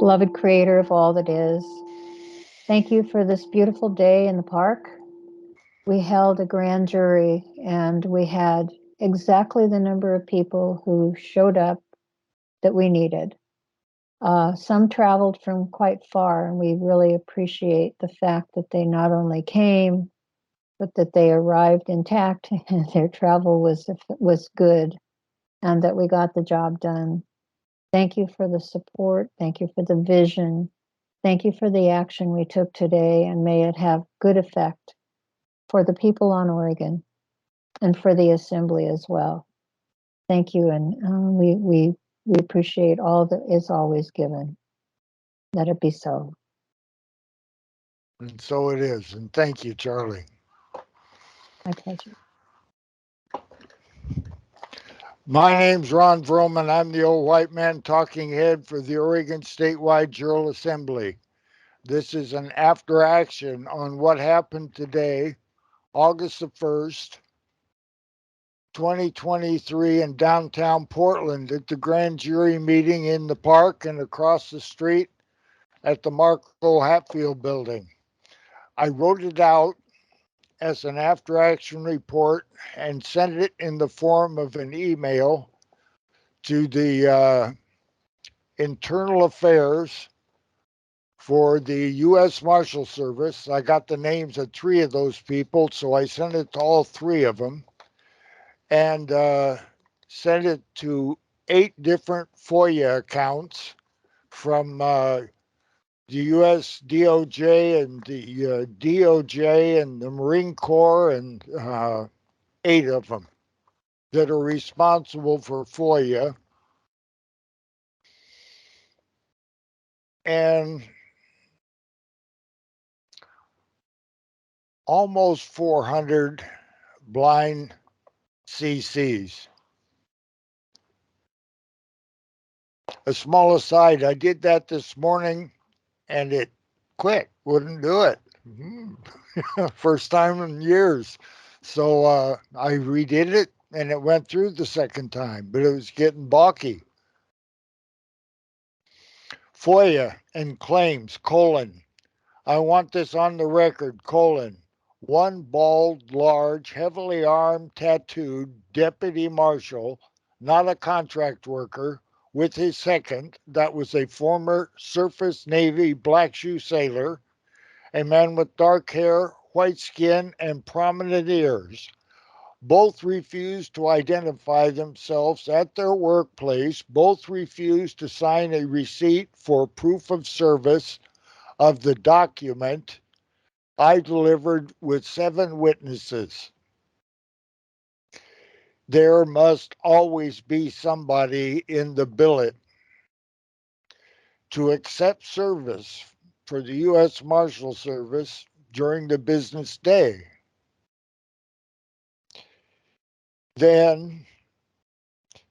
beloved creator of all that is, thank you for this beautiful day in the park. We held a grand jury and we had exactly the number of people who showed up that we needed. Some traveled from quite far, and we really appreciate the fact that they not only came, but that they arrived intact and their travel was good, and that we got the job done. Thank you for the support. Thank you for the vision. Thank you for the action we took today, and may it have good effect for the people on Oregon and for the Assembly as well. Thank you, and we appreciate all that is always given. Let it be so. And so it is. And thank you, Charlie. My pleasure. My name's Ron Vroman. I'm the old white man talking head for the Oregon Statewide Jural Assembly. This is an after action on what happened today, August the 1st, 2023, in downtown Portland at the grand jury meeting in the park and across the street at the Marco Hatfield building. I wrote it out as an after action report and sent it in the form of an email to the internal affairs for the U.S. Marshal Service. I got the names of three of those people, so I sent it to all three of them and sent it to 8 different FOIA accounts from the U.S. DOJ and the DOJ and the Marine Corps, and 8 of them that are responsible for FOIA. And almost 400 blind CCs. A small aside, I did that this morning and it quit, wouldn't do it. First time in years. So I redid it and it went through the second time, but it was getting balky. FOIA and claims, : I want this on the record, : one bald, large, heavily armed, tattooed deputy marshal, not a contract worker, with his second, that was a former surface Navy black shoe sailor, a man with dark hair, white skin, and prominent ears. Both refused to identify themselves at their workplace. Both refused to sign a receipt for proof of service of the document I delivered with 7 witnesses. There must always be somebody in the billet to accept service for the U.S. Marshal Service during the business day. Then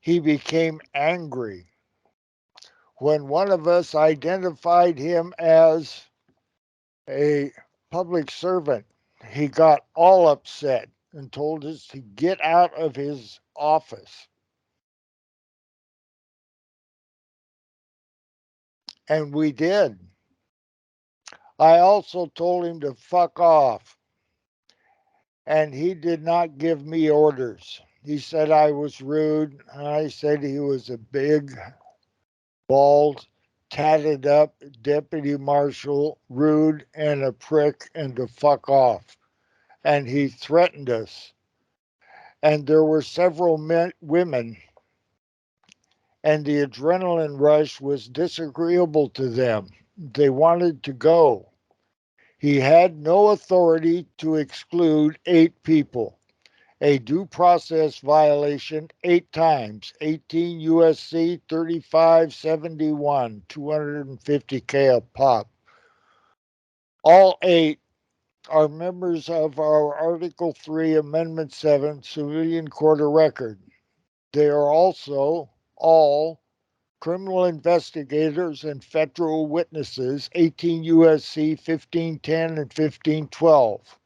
he became angry when one of us identified him as a public servant. He got all upset and told us to get out of his office. And we did. I also told him to fuck off. And he did not give me orders. He said I was rude. I said he was a big, bald, tatted up deputy marshal, rude and a prick, and to fuck off. And he threatened us. And there were several women, and the adrenaline rush was disagreeable to them. They wanted to go. He had no authority to exclude 8 people. A due process violation 8 times, 18 USC 3571, 250K a pop. All 8 are members of our Article 3, Amendment 7 Civilian Court of Record. They are also all criminal investigators and federal witnesses, 18 USC 1510 and 1512.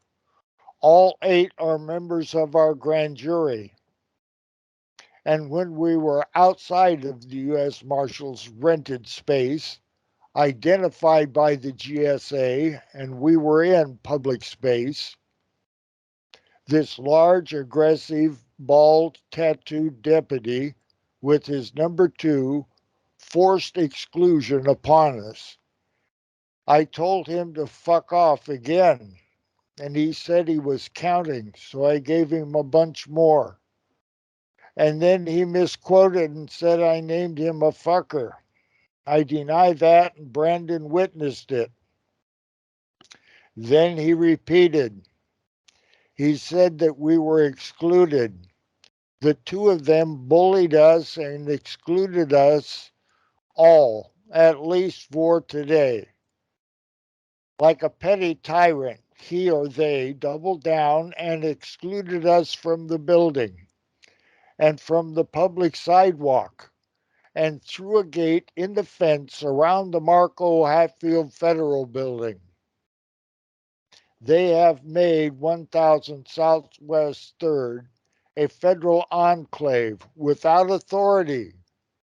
All 8 are members of our grand jury. And when we were outside of the U.S. Marshal's rented space, identified by the GSA, and we were in public space. This large, aggressive, bald, tattooed deputy with his number 2 forced exclusion upon us. I told him to fuck off again, and he said he was counting, so I gave him a bunch more. And then he misquoted and said I named him a fucker. I deny that, and Brandon witnessed it. Then he repeated. He said that we were excluded. The two of them bullied us and excluded us all, at least for today. Like a petty tyrant, he or they doubled down and excluded us from the building and from the public sidewalk and through a gate in the fence around the Marco Hatfield Federal Building. They have made 1000 Southwest 3rd a federal enclave without authority,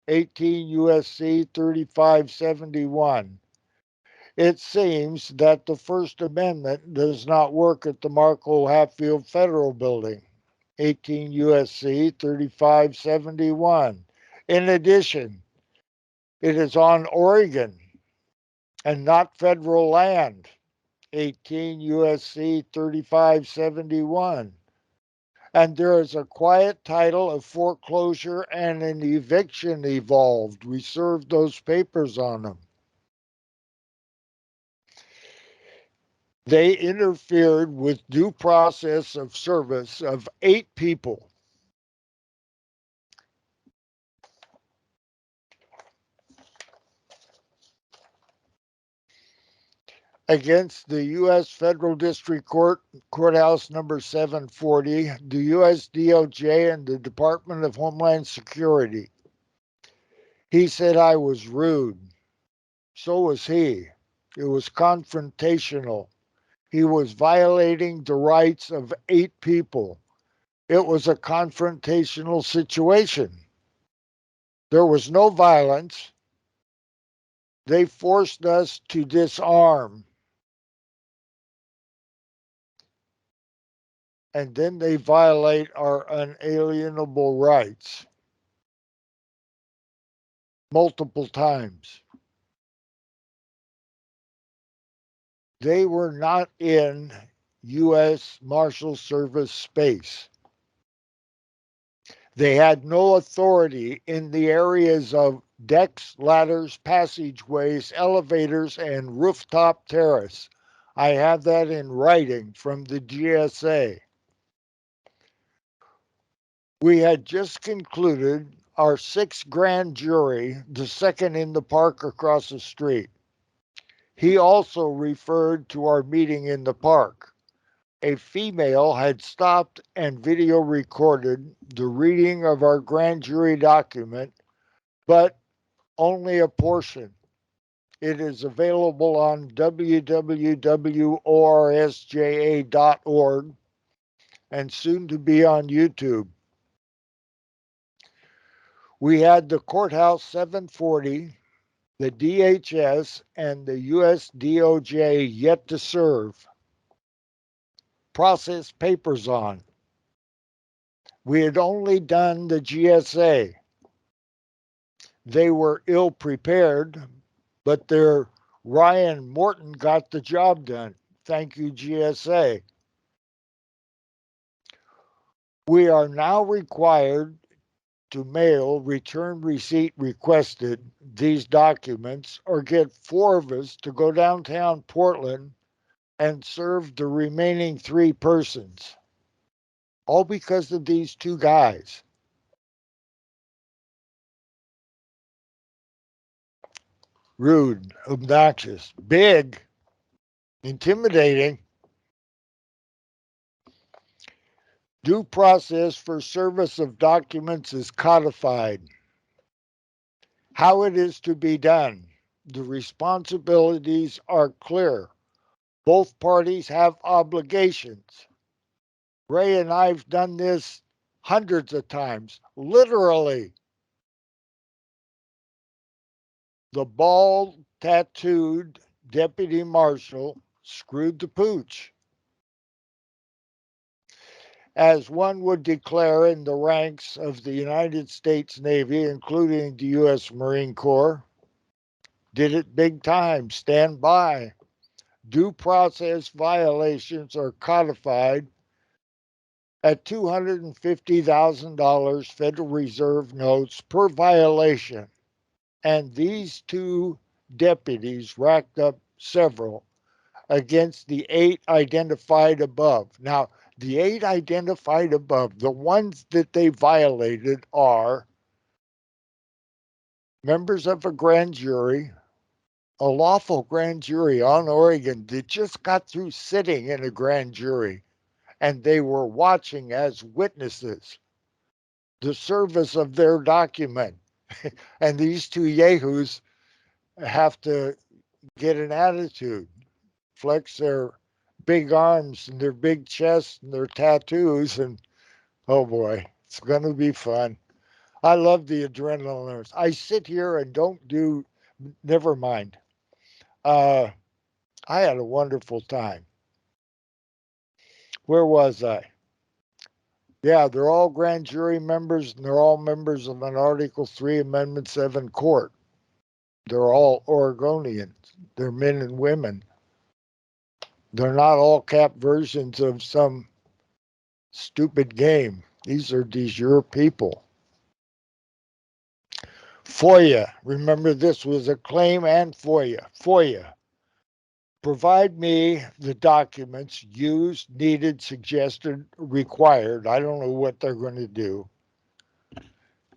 18 U.S.C. 3571. It seems that the First Amendment does not work at the Marco Hatfield Federal Building, 18 U.S.C. 3571. In addition, it is on Oregon and not federal land, 18 U.S.C. 3571. And there is a quiet title of foreclosure and an eviction evolved. We served those papers on them. They interfered with due process of service of 8 people. Against the U.S. Federal District Court, Courthouse number 740, the U.S. DOJ, and the Department of Homeland Security. He said I was rude. So was he. It was confrontational. He was violating the rights of 8 people. It was a confrontational situation. There was no violence. They forced us to disarm. And then they violate our unalienable rights multiple times. They were not in U.S. Marshal Service space. They had no authority in the areas of decks, ladders, passageways, elevators, and rooftop terrace. I have that in writing from the GSA. We had just concluded our 6th grand jury, the second in the park across the street. He also referred to our meeting in the park. A female had stopped and video recorded the reading of our grand jury document, but only a portion. It is available on www.orsja.org and soon to be on YouTube. We had the Courthouse 740, the DHS, and the U.S. DOJ yet to serve. Process papers on. We had only done the GSA. They were ill prepared, but their Ryan Morton got the job done. Thank you, GSA. We are now required to mail return receipt requested these documents or get 4 of us to go downtown Portland and serve the remaining 3 persons. All because of these 2 guys. Rude, obnoxious, big, intimidating. Due process for service of documents is codified. How it is to be done. The responsibilities are clear. Both parties have obligations. Ray and I've done this hundreds of times, literally. The bald, tattooed deputy marshal screwed the pooch. As one would declare in the ranks of the United States Navy, including the U.S. Marine Corps, did it big time, stand by. Due process violations are codified at $250,000 Federal Reserve notes per violation. And these two deputies racked up several against the 8 identified above. Now, the 8 identified above, the ones that they violated are members of a grand jury, a lawful grand jury on Oregon that just got through sitting in a grand jury, and they were watching as witnesses the service of their document. And these two yahoos have to get an attitude, flex their big arms and their big chests and their tattoos, and oh boy, it's going to be fun. I love the adrenaline. I sit here and don't do, never mind. I had a wonderful time. Where was I? Yeah, they're all grand jury members and they're all members of an Article 3, Amendment 7 court. They're all Oregonians. They're men and women. They're not all cap versions of some stupid game. These are de jure people. FOIA. Remember, this was a claim and FOIA. FOIA. Provide me the documents used, needed, suggested, required. I don't know what they're going to do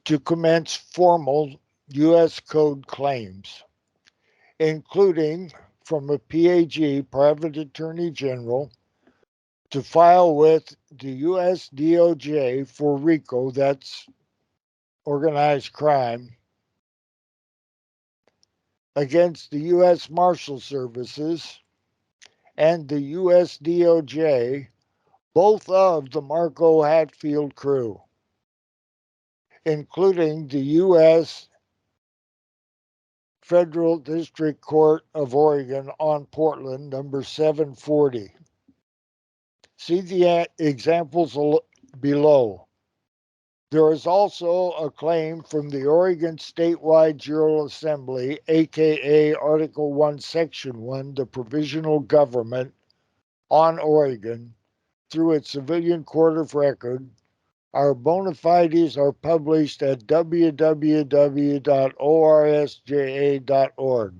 to commence formal U.S. Code claims, including from a PAG, Private Attorney General, to file with the U.S. DOJ for RICO, that's organized crime, against the U.S. Marshal Services and the U.S. DOJ, both of the Marco Hatfield crew, including the U.S. Federal District Court of Oregon on Portland, number 740. See the examples below. There is also a claim from the Oregon Statewide Jural Assembly, aka Article 1, Section 1, the provisional government on Oregon, through its civilian court of record. Our bona fides are published at www.orsja.org.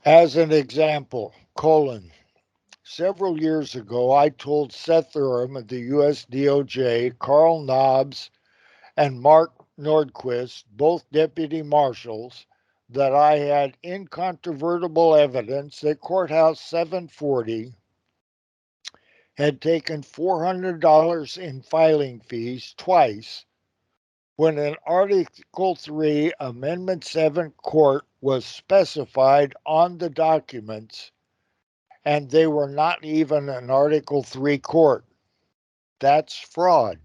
As an example, several years ago, I told Seth Urim of the U.S. DOJ, Carl Nobbs, and Mark Nordquist, both deputy marshals, that I had incontrovertible evidence that Courthouse 740 had taken $400 in filing fees twice when an Article 3, Amendment 7 court was specified on the documents, and they were not even an Article 3 court. That's fraud.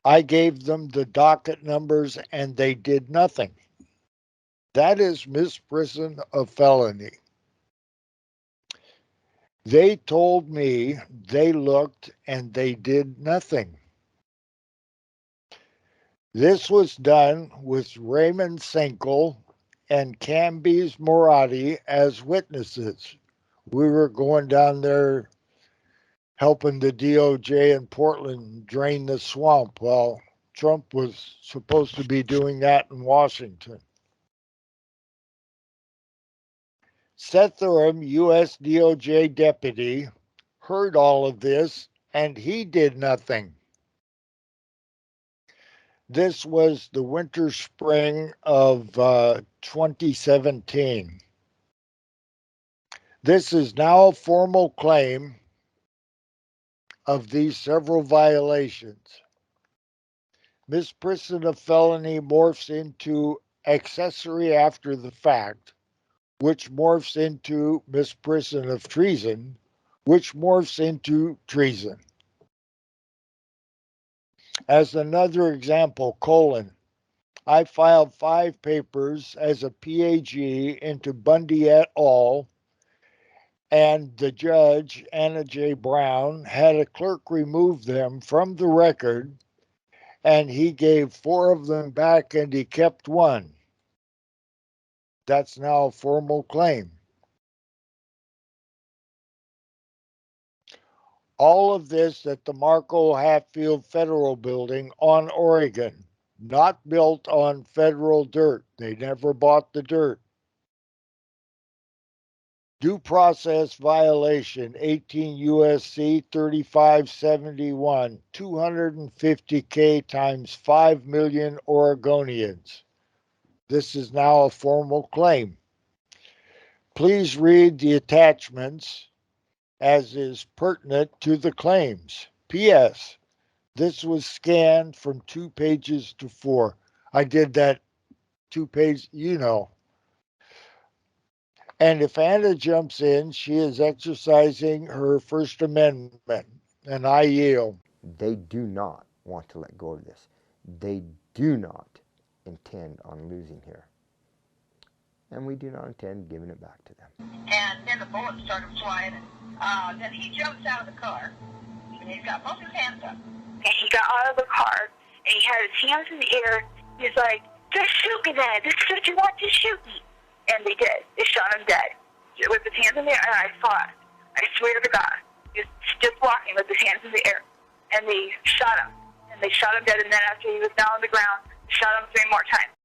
I gave them the docket numbers and they did nothing. That is misprision of felony. They told me they looked and they did nothing. This was done with Raymond Senkel and Cambies Morati as witnesses. We were going down there helping the DOJ in Portland drain the swamp while Trump was supposed to be doing that in Washington. Seth Urim, U.S. DOJ deputy, heard all of this and he did nothing. This was the winter spring of 2017. This is now a formal claim of these several violations. Misprision of felony morphs into accessory after the fact, which morphs into misprision of treason, which morphs into treason. As another example, I filed 5 papers as a PAG into Bundy et al., and the judge, Anna J. Brown, had a clerk remove them from the record, and he gave 4 of them back and he kept 1. That's now a formal claim. All of this at the Marco Hatfield Federal Building on Oregon, not built on federal dirt. They never bought the dirt. Due process violation, 18 U.S.C. 3571, 250K times 5 million Oregonians. This is now a formal claim. Please read the attachments as is pertinent to the claims. P.S. This was scanned from 2 pages to 4. I did that 2 pages, And if Anna jumps in, she is exercising her First Amendment, and I yield. They do not want to let go of this. They do not intend on losing here. And we do not intend giving it back to them. And then the bullets started flying. Then he jumps out of the car, and he's got both his hands up. And he got out of the car, and he had his hands in the air. He's like, just shoot me then. This is what you want, just shoot me. And they did. They shot him dead. With his hands in the air, and I saw it. I swear to God. He was just walking with his hands in the air. And they shot him. And they shot him dead, and then after he was down on the ground, they shot him 3 more times.